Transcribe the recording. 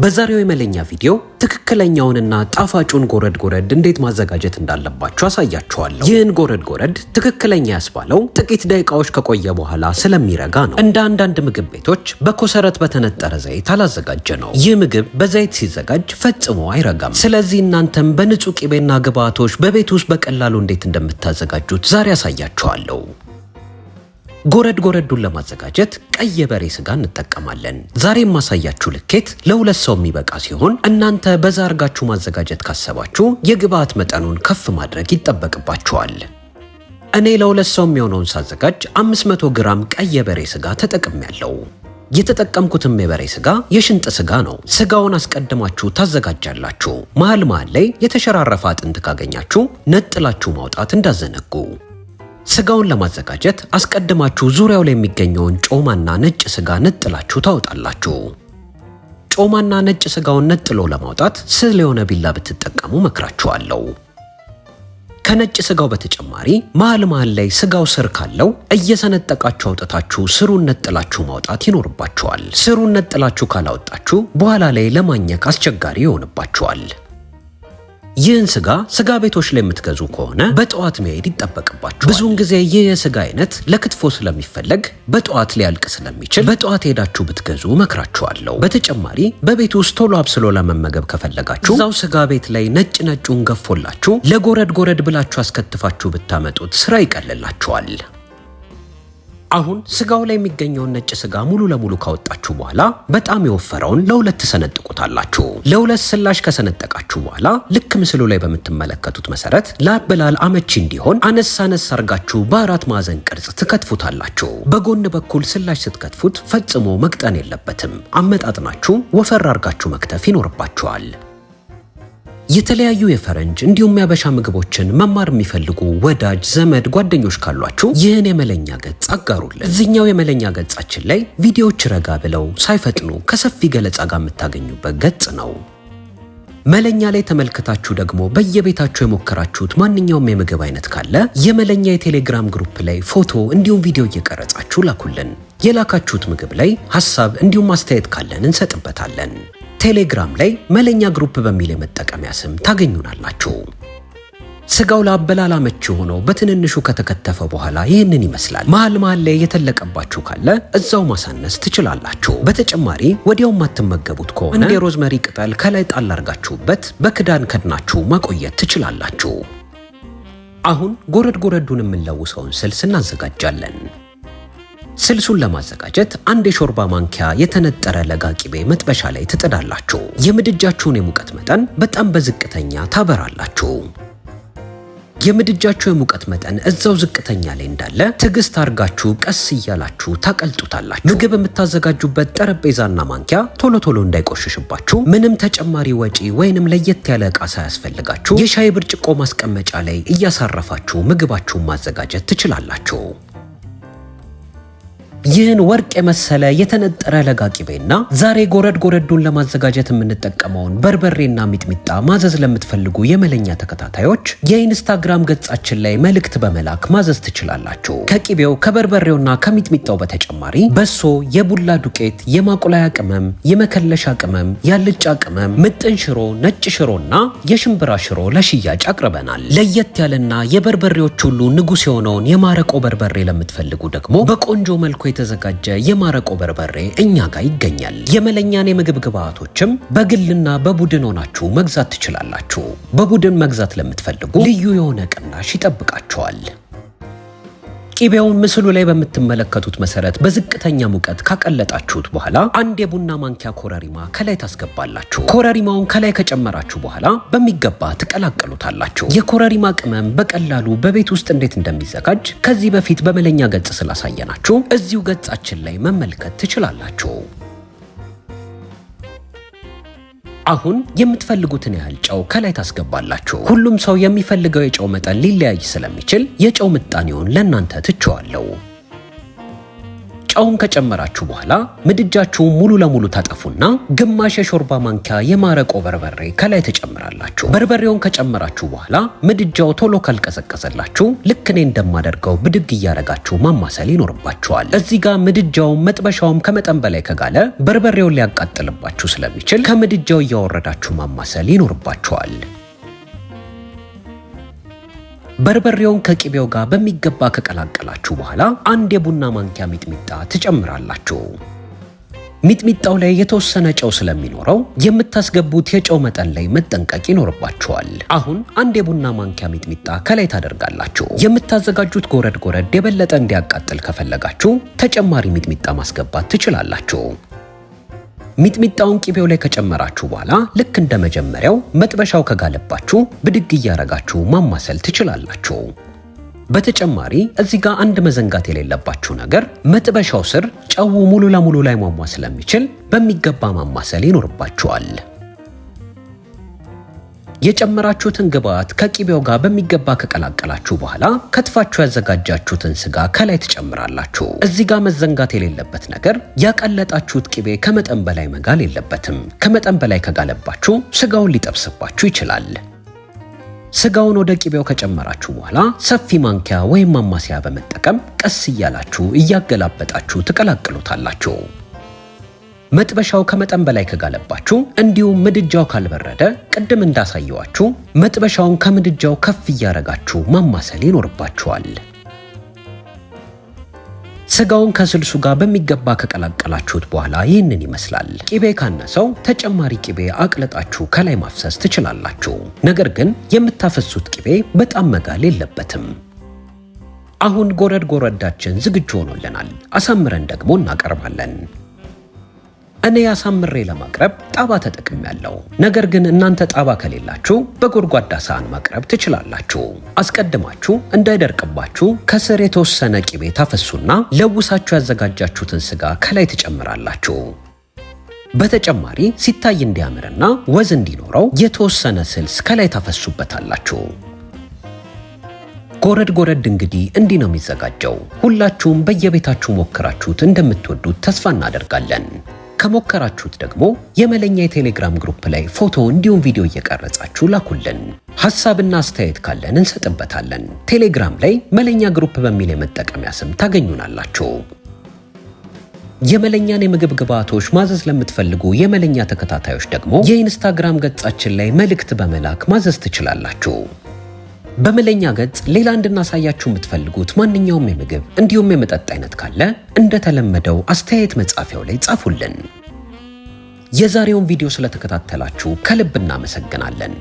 በዛሬው የመለኛ ቪዲዮ ትክክለኛውንና ጣፋጩን ጎረድ ጎረድ እንዴት ማዘጋጀት እንዳለባችሁ አሳያችኋለሁ። ይህን ጎረድ ጎረድ ትክክለኛ ያስባለው ጥቂት ደቂቃዎች ከቆየ በኋላ ስለሚረጋ ነው። እንደ አንዳንድ ምግብ ቤቶች በኮሰረት በተነጠረ ዘይት አላዘጋጀ ነው። ይህ ምግብ በዘይት ሲዘጋጅ ፈጽሞ አይረጋም። ስለዚህ እናንተም በንጹህ ቂቤና ግብአቶች በቤት ውስጥ በቀላሉ እንዴት እንደምታዘጋጁት ዛሬ አሳያችኋለሁ። ጎረድ ጎረዱን ለማዘጋጀት ቀይ የበሬ ስጋ እንጠቀማለን። ዛሬ የማሳያችሁ ልኬት ለሁለት ሰው የሚበቃ ሲሆን እናንተ በዛ አርጋችሁ ማዘጋጀት ካሰባችሁ የግብአት መጠኑን ከፍ ማድረግ ይጠበቅባችኋል። እኔ ለሁለት ሰው የሚሆነውን ሳዘጋጅ 500 ግራም ቀይ የበሬ ስጋ ተጠቅሜያለሁ። የተጠቀምኩትም የበሬ ስጋ የሽንጥ ስጋ ነው። ስጋውን አስቀድማችሁ ታዘጋጃላችሁ። መሃል ላይ የተሸራረፈ አጥንት ካገኛችሁ ነጥላችሁ ማውጣት እንዳዘነጉ። ስጋውን ለማዘጋጀት አስቀድማችሁ ዙሪያው ላይ የሚገኘውን ጮማና ነጭ ስጋ ነጥላችሁ ታወጣላችሁ። ጮማና ነጭ ስጋውን ነጥሎ ለማውጣት ስል የሆነ ቢላ ብትጠቀሙ መክራችኋለሁ። ከነጭ ስጋው በተጨማሪ መሃል ላይ ስጋው ስር ካለው እየሰነጠቃችሁ አውጥታችሁ ስሩን ነጥላችሁ ማውጣት ይኖርባችኋል። ስሩን ነጥላችሁ ካላወጣችሁ በኋላ ላይ ለማኘክ አስቸጋሪ ይሆንባችኋል። ይህን ስጋ ቤቶች ላይ የምትገዙ ከሆነ በጠዋት መሄድ ይጠበቅባችኋል። ብዙውን ጊዜ ይህ የስጋ አይነት ለክትፎ ስለሚፈለግ በጠዋት ሊያልቅ ስለሚችል በጠዋት ሄዳችሁ ብትገዙ መክራችኋለሁ። በተጨማሪ በቤት ውስጥ ቶሎ አብስሎ ለመመገብ ከፈለጋችሁ እዛው ስጋ ቤት ላይ ነጩን ገፎላችሁ ለጎረድ ጎረድ ብላችሁ አስከትፋችሁ ብታመጡት ስራ ይቀልላችኋል። አሁን ስጋው ላይ የሚገኘውን ነጭ ስጋ ሙሉ ለሙሉ ካወጣችሁ በኋላ በጣም የወፈረውን ለሁለት ተሰነጥቁታላችሁ። ለሁለት ስላሽ ከሰነጠቃችሁ በኋላ ልክ ምስሉ ላይ በምትመለከቱት መሰረት ለአበላል አመቺ እንዲሆን አነስ አርጋችሁ በአራት ማዕዘን ቅርጽ ትከትፉታላችሁ። በጎን በኩል ስላሽ ስትከትፉት ፈጽሞ መቅጠን የለበትም። አመጣጥናችሁ ወፈር አርጋችሁ መክተፍ ይኖርባችኋል። የተለያዩ የፈረንጅ እንዲሁም ያበሻ ምግቦችን መማር የሚፈልጉ ወዳጅ ዘመድ ጓደኞች ካሏችሁ ይህን የመለኛ ገጽ አጋሩልን። እዚህኛው የመለኛ ገጻችን ላይ ቪዲዮዎች ረጋ ብለው ሳይፈጥኑ ከሰፊ ገለጻ ጋር የምታገኙበት ገጽ ነው። መለኛ ላይ ተመልክታችሁ ደግሞ በየቤታችሁ የሞከራችሁት ማንኛውም የምግብ አይነት ካለ የመለኛ የቴሌግራም ግሩፕ ላይ ፎቶ እንዲሁም ቪዲዮ እየቀረጻችሁ ላኩልን። የላካችሁት ምግብ ላይ ሐሳብ እንዲሁም አስተያየት ካለን እንሰጥበታለን። ቴሌግራም ላይ መለኛ ግሩፕ በሚል የመጠቀሚያ ስም ታገኙናላችሁ። ስጋው ለአበላል አመቺ ሆኖ በትንንሹ ከተከተፈ በኋላ ይህንን ይመስላል። መሃል ላይ የተለቀባችሁ ካለ እዛው ማሳነስ ትችላላችሁ። በተጨማሪ ወዲያው ማትመገቡት ከሆነ እንደ ሮዝመሪ ቅጠል ከላይ ጣል አርጋችሁበት በክዳን ከድናችሁ ማቆየት ትችላላችሁ። አሁን ጎረድ ጎረዱን የምንለውሰውን ስልስ እናዘጋጃለን። ስልሱን ለማዘጋጀት አንድ የሾርባ ማንኪያ የተነጠረ ለጋ ቂቤ መጥበሻ ላይ ትጥዳላችሁ። የምድጃችሁን የሙቀት መጠን በጣም በዝቅተኛ ታበራላችሁ። የምድጃችሁ የሙቀት መጠን እዛው ዝቅተኛ ላይ እንዳለ ትዕግስት አርጋችሁ ቀስ እያላችሁ ታቀልጡታላችሁ። ምግብ የምታዘጋጁበት ጠረጴዛና ማንኪያ ቶሎ እንዳይቆሽሽባችሁ ምንም ተጨማሪ ወጪ ወይንም ለየት ያለ ዕቃ ሳያስፈልጋችሁ የሻይ ብርጭቆ ማስቀመጫ ላይ እያሳረፋችሁ ምግባችሁን ማዘጋጀት ትችላላችሁ። ይህን ወርቅ የመሰለ የተነጠረ ለጋ ቂቤና ዛሬ ጎረድ ጎረዱን ለማዘጋጀት የምንጠቀመውን በርበሬና ሚጥሚጣ ማዘዝ ለምትፈልጉ የመለኛ ተከታታዮች የኢንስታግራም ገጻችን ላይ መልእክት በመላክ ማዘዝ ትችላላችሁ። ከቂቤው ከበርበሬውና ከሚጥሚጣው በተጨማሪ በሶ፣ የቡላ ዱቄት፣ የማቁላያ ቅመም፣ የመከለሻ ቅመም፣ ያልጫ ቅመም፣ ምጥን ሽሮ፣ ነጭ ሽሮና የሽምብራ ሽሮ ለሽያጭ አቅርበናል። ለየት ያለና የበርበሬዎች ሁሉ ንጉስ የሆነውን የማረቆ በርበሬ ለምትፈልጉ ደግሞ በቆንጆ መልኩ የተዘጋጀ የማረቆ በርበሬ እኛ ጋር ይገኛል። የመለኛን የምግብ ግብአቶችም በግልና በቡድን ሆናችሁ መግዛት ትችላላችሁ። በቡድን መግዛት ለምትፈልጉ ልዩ የሆነ ቅናሽ ይጠብቃችኋል። ቂቤውን ምስሉ ላይ በምትመለከቱት መሰረት በዝቅተኛ ሙቀት ካቀለጣችሁት በኋላ አንድ የቡና ማንኪያ ኮረሪማ ከላይ ታስገባላችሁ። ኮረሪማውን ከላይ ከጨመራችሁ በኋላ በሚገባ ትቀላቀሉታላችሁ። የኮረሪማ ቅመም በቀላሉ በቤት ውስጥ እንዴት እንደሚዘጋጅ ከዚህ በፊት በመለኛ ገጽ ስላሳየናችሁ እዚሁ ገጻችን ላይ መመልከት ትችላላችሁ። አሁን የምትፈልጉትን ያህል ጨው ከላይ ታስገባላችሁ። ሁሉም ሰው የሚፈልገው የጨው መጠን ሊለያይ ስለሚችል የጨው ምጣኔውን ለእናንተ ትቼዋለሁ። ጨውን ከጨመራችሁ በኋላ ምድጃችሁን ሙሉ ለሙሉ ታጠፉና ግማሽ የሾርባ ማንኪያ የማረቆ በርበሬ ከላይ ተጨምራላችሁ። በርበሬውን ከጨመራችሁ በኋላ ምድጃው ቶሎ ካልቀዘቀዘላችሁ ልክ እኔ እንደማደርገው ብድግ እያረጋችሁ ማማሰል ይኖርባችኋል። እዚህ ጋር ምድጃውም መጥበሻውም ከመጠን በላይ ከጋለ በርበሬውን ሊያቃጥልባችሁ ስለሚችል ከምድጃው እያወረዳችሁ ማማሰል ይኖርባችኋል። በርበሬውን ከቂቤው ጋር በሚገባ ከቀላቀላችሁ በኋላ አንድ የቡና ማንኪያ ሚጥሚጣ ትጨምራላችሁ። ሚጥሚጣው ላይ የተወሰነ ጨው ስለሚኖረው የምታስገቡት የጨው መጠን ላይ መጠንቀቅ ይኖርባችኋል። አሁን አንድ የቡና ማንኪያ ሚጥሚጣ ከላይ ታደርጋላችሁ። የምታዘጋጁት ጎረድ ጎረድ የበለጠ እንዲያቃጥል ከፈለጋችሁ ተጨማሪ ሚጥሚጣ ማስገባት ትችላላችሁ። ሚጥሚጣውን ቂቤው ላይ ከጨመራችሁ በኋላ ልክ እንደ መጀመሪያው መጥበሻው ከጋለባችሁ ብድግ እያረጋችሁ ማማሰል ትችላላችሁ። በተጨማሪ እዚህ ጋር አንድ መዘንጋት የሌለባችሁ ነገር መጥበሻው ስር ጨው ሙሉ ለሙሉ ላይ ማሟ ስለሚችል በሚገባ ማማሰል ይኖርባችኋል። የጨመራችሁትን ግብአት ከቂቤው ጋር በሚገባ ከቀላቀላችሁ በኋላ ከትፋችሁ ያዘጋጃችሁትን ስጋ ከላይ ትጨምራላችሁ። እዚህ ጋር መዘንጋት የሌለበት ነገር ያቀለጣችሁት ቂቤ ከመጠን በላይ መጋል የለበትም። ከመጠን በላይ ከጋለባችሁ ስጋውን ሊጠብስባችሁ ይችላል። ስጋውን ወደ ቂቤው ከጨመራችሁ በኋላ ሰፊ ማንኪያ ወይም ማማሰያ በመጠቀም ቀስ እያላችሁ እያገላበጣችሁ ትቀላቅሉታላችሁ። መጥበሻው ከመጠን በላይ ከጋለባችሁ እንዲሁም ምድጃው ካልበረደ ቅድም እንዳሳየዋችሁ መጥበሻውን ከምድጃው ከፍ እያረጋችሁ ማማሰል ይኖርባችኋል። ስጋውን ከስልሱ ጋር በሚገባ ከቀላቀላችሁት በኋላ ይህንን ይመስላል። ቂቤ ካነሰው ተጨማሪ ቂቤ አቅልጣችሁ ከላይ ማፍሰስ ትችላላችሁ። ነገር ግን የምታፈሱት ቂቤ በጣም መጋል የለበትም። አሁን ጎረድ ጎረዳችን ዝግጁ ሆኖልናል። አሳምረን ደግሞ እናቀርባለን። እኔ አሳምሬ ለማቅረብ ጣባ ተጠቅሜያለሁ። ነገር ግን እናንተ ጣባ ከሌላችሁ በጎድጓዳ ሳህን ማቅረብ ትችላላችሁ። አስቀድማችሁ እንዳይደርቅባችሁ ከስር የተወሰነ ቂቤ ታፈሱና ለውሳችሁ ያዘጋጃችሁትን ስጋ ከላይ ትጨምራላችሁ። በተጨማሪ ሲታይ እንዲያምርና ወዝ እንዲኖረው የተወሰነ ስልስ ከላይ ታፈሱበታላችሁ። ጎረድ ጎረድ እንግዲህ እንዲህ ነው የሚዘጋጀው። ሁላችሁም በየቤታችሁ ሞክራችሁት እንደምትወዱት ተስፋ እናደርጋለን። ከሞከራችሁት ደግሞ የመለኛ የቴሌግራም ግሩፕ ላይ ፎቶ እንዲሁም ቪዲዮ እየቀረጻችሁ ላኩልን። ሐሳብና አስተያየት ካለን እንሰጥበታለን። ቴሌግራም ላይ መለኛ ግሩፕ በሚል የመጠቀሚያ ስም ታገኙናላችሁ። የመለኛን የምግብ ግብአቶች ማዘዝ ለምትፈልጉ የመለኛ ተከታታዮች ደግሞ የኢንስታግራም ገጻችን ላይ መልእክት በመላክ ማዘዝ ትችላላችሁ። በመለኛ ገጽ ሌላ እንድናሳያችሁ የምትፈልጉት ማንኛውም የምግብ እንዲሁም የመጠጥ አይነት ካለ እንደተለመደው አስተያየት መጻፊያው ላይ ጻፉልን። የዛሬውን ቪዲዮ ስለተከታተላችሁ ከልብ እናመሰግናለን።